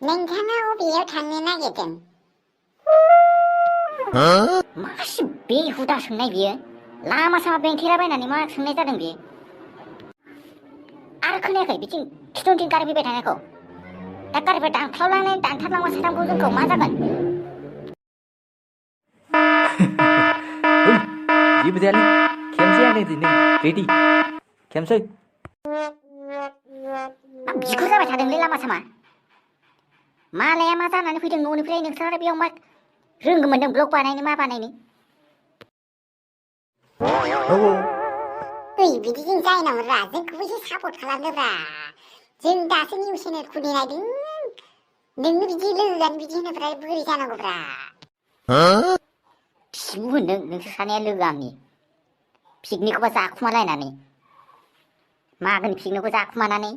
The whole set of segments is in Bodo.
नोंथाङा अबेयाव थांनो नागिरदों? मासि बेहुदा सोंनाय बियो लामा सामा बेंथेलाबायनानै मा सोंनाय जादों बियो आरो खोनायाखै बिथिं खिथुउनथिं गारि फैबाय थानायखौ दा गारिफोर दानख्लावलांनाय दानथारलांबा साथामखौ जोंखौ मा जागोन? जेबो जायालै खेमसै आं दिनै रेडि खेमसै बिखुर जाबाय थादोंलै लामा सामा मालाया मा जानानै फैदों न'निफ्राय नोंसोर आरो बेयाव मा रोंगौ मोनदों ब्लग बानायनो मा बानायनो ओइ बिदिजों जायनांगौब्रा जोंखौबो एसे सापर्ट खालामदोब्रा जों दासो निउस चेनेल खुलिनायदों नोंनो बिदि लोगोआनो बिदि होनोब्रा बोरै जानांगौब्रा खिबु होनदों नोंसोर सानैया लोगो आंनि पिकनिकखौबा जाखुमालायनानै मागोनि पिकनिकखौ जाखुमानानै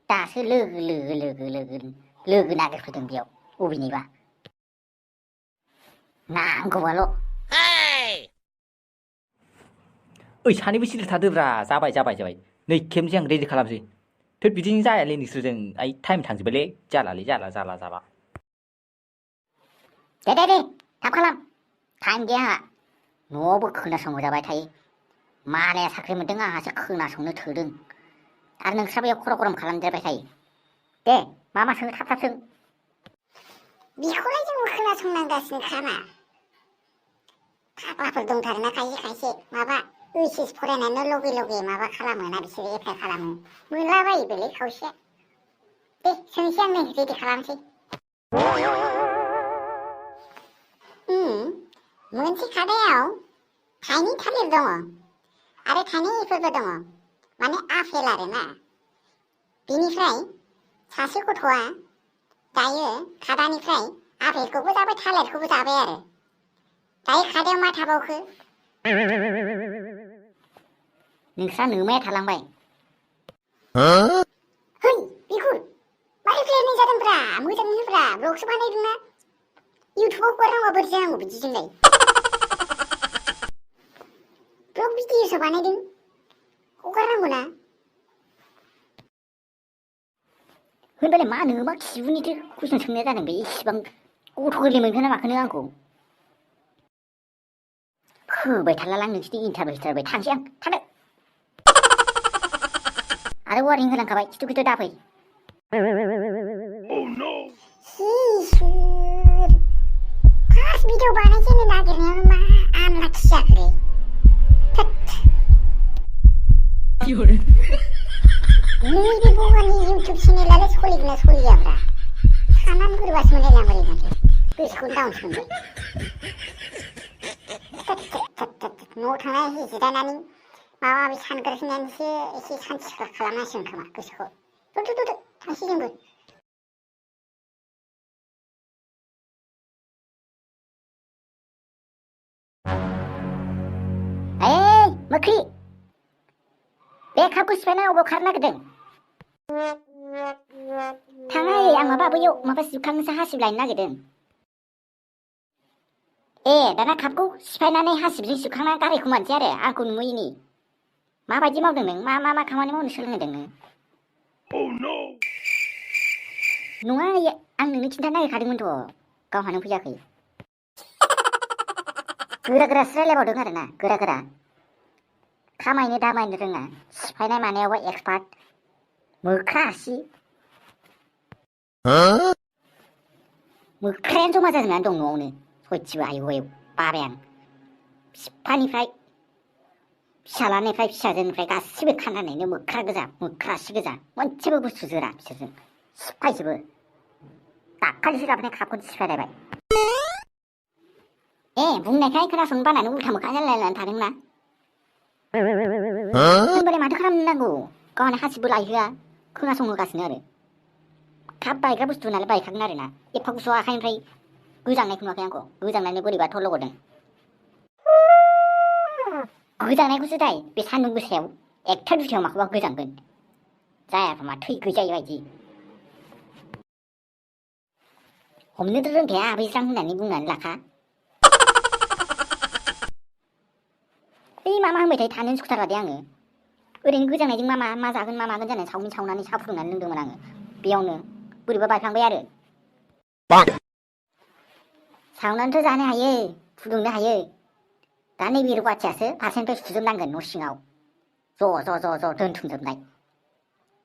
दासो लोगो नागिरफैदों बेयाव बबेनिबा नांगौबाल' ओइ सानैबो सिरि थादोब्रा जाबाय नै खेमसै आं रेडि खालामसै थोद बिदिजों जायालै नोंसोरजों आइ टाइम थांजोबबायलै जाला दे थाब खालाम टाइम गैया आंहा न'आवबो खोनासंबाय जाबाय थायो मालाया साख्रि मोनदों आंहासो खोनासंनो थोदों आरो नोंस्रा बेयाव खर' गरम खालामदेरबाय थायो दे मा सोङो थाब सों बेखौलाय जोंबो खोनासंनांगासिनोखाना फाग्लाफोर दंथारोना खायसे माबा ओइस फरायनानै लगे माबा खालामोना बिसोरो एप्लाइ खालामो मोनलाबायोबोलै खावसेया दे सोंसै आं नै रेडि खालामसै मोनसे खादायाव थाइनै थालिर दङ आरो थाइनैफोरबो दङ माने आफेल आरोना बिनिफ्राय सासे गथ'आ दायो खादानिफ्राय आफेलखौबो जाबाय थालिरखौबो जाबाय आरो दायो खादायाव मा थाबावखो नोंस्रा नोमाया थालांबाय है बिखुर मारै रायलायनाय जादोंब्रा मोजां होनब्रा ब्लगसो बानायदोंना इउटुबाव हगारनांगौ बोरै जानांगौ बिदिजोंलाय ब्लग भिडिअसो बानायदों हगारनांगौ ना होनबालाय मा नोमा खिबुनिथो कुइसन सोंनाय जादों बे इसिबां गथ' गोरलै मोनखो ना माखोनो आंखौ होबाय थालालां नोंसिनि इन्टारभिउ थांसै आं थादो आरो वारिं होलांखाबाय खिथु दाफै इसोर फार्स्ट भिडिअ बानायजेननो नागिरनायावनो मा आनलाखि जाखोलै नैबे बहानि इउटुब चेनेलालाय सोलिगोना सोलियाब्रा सानानै बोरैबासो मोनलायलांबाय माथो गोसोखौनो डाउनसो मोनबाय न'आव थांनानै जिरायनानै माबा माबि सानग्रोफिननानैसो एसे सान्थि खालामनांसिगोन खोमा गोसोखौ दु थांसै जोंबो मोख्रि बे कापखौ सिफायना अबाव खारनो नागिरदों थाङाय आं बैयाव जुखांसो हासिब लायनो नागिरदों ए दाना कापखौ सिफायनानै हासिबजों सिबखांना गारिखौ मानसै आरो आंखौ नुयैनि माबायदि मावदों नों मा खामानि मावनो सोलोंदों नों नङा आं नोंनो खिन्थानो नागिरखादोंमोनथ' गावहानो फैयाखै गोरासो रायलायबावदों आरोना गोरा खामायनो दामायनो रोङा सिफायनाय मानायावबो एक्सपार्ट मोख्रा आसि मोख्रायानो जमा जाजोबनानै दं न'आवनो सयथिबो आयौ बाबाय आं बिफानिफ्राय फिसालानिफ्राय फिसाजोनिफ्राय गासिबो खानानैनो मोख्रा आसि गोजा मोनसेबो बुस्थु जोरा बिसोरजों सिफायजोबो दाखालिसो लाबोनाय कापखौनो सिफायलायबाय बुंनायखाय खोनासंनो बानानै उल्था मोखां जालायनानै थादोंना होनबालाय माथो खालामनो नांगौ गावहानो हासिबबो लायहोआ खोनासंहोगासिनो आरो काप बायग्रा बुस्थु नालाय बायखागोन आरोना एफा गुसु आखाइनिफ्राय गोजांनायखौ नुवाखै आंखौ गोजांनानै बोरैबा थरल'गदों गोजांनायखौसो दाय बे सान्दुं गोसायाव एकथा दुइथायाव माखौबा गोजांगोन जायाबा मा थै गैजायै बायदि हमनोथ' रोंखाया आबैज्रां होननानै बुंनानै लाखा बै मा होनबाय थायो थानो सुखुथारला दे आङो ओरैनो गोजांनायजों मा जागोन मा मागोन जानानै चावमिन सावनानै साहा फुदुंनानै लोंदोंमोन आङो बेयावनो बोरैबा बायफ्लांबाय आरो सावनानैथ' जानो हायो फुदुंनो हायो दा नैबे रुवाथियासो फारसेनिफ्राय सुजोबनांगोन न' सिङाव ज' दोनथुमजोबनाय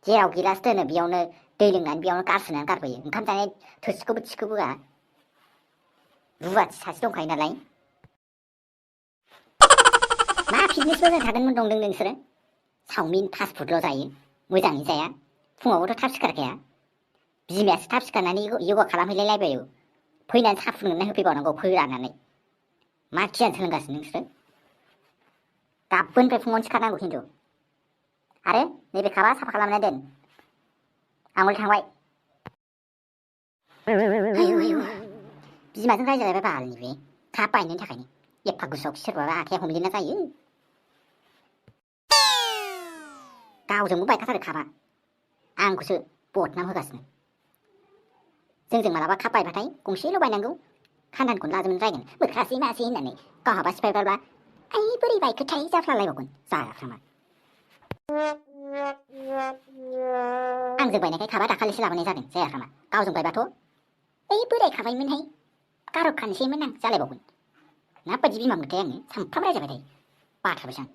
जेराव गिलास दोनो बेयावनो दै लोंनानै बेयावनो गारसोनानै गारबोयो ओंखाम जानाय थोरसिखौबो थिखोबोआ रुवाथि सासे दंखायो नालाय मा फिटनेसबो जों थागोन नंदों नोंसोरो चावमिन फास्टफुडल' जायो मोजाङै जाया फुङावबोथ' थाब सिखारखाया बिमायासो थाब सिखारनानै यगा खालामहैलाय लायबायो फैनानै साहा फुदुंनानै होफैबावनांगौ फोराननानै मा गियान सोलोंगासिनो नोंसोरो गाबोननिफ्राय फुङावनो सिखारनांगौ खिन्थु आरो नैबे खाबा साफा खालामना दोन आंबो थांबाय बिमाजों रायजालायबाय बाल नैबे थाब बायनायनि थाखायनो एफा गुसुआव सोरबाबा आखाइया हमलेना जायो गावजोंबो बायखाथारो खाबा आंखौसो बदनाम होगासिनो जोंजों मालाबा खाब बायबाथाय गंसेल' बायनांगौ खान्दानखौनो लाजोबनानै रायगोन मोख्रासै मासै होननानै गावहाबा सिफायबाब्ला आइ बोरै बायखोथाय जाफ्लालायबावगोन जायाफ्रामा आंजों बायनायखाय खाबा दाखालिसो लाबोनाय जादों जायाफ्रामा गावजों बायबाथ' ओइ बोराय खाबायमोनहाय गारहरखानोसैमोन आं जालायबावगोन माबायदि बिमा मोनथाय आङो सामफ्राम रायजाबाय थायो बाथारबायसो आं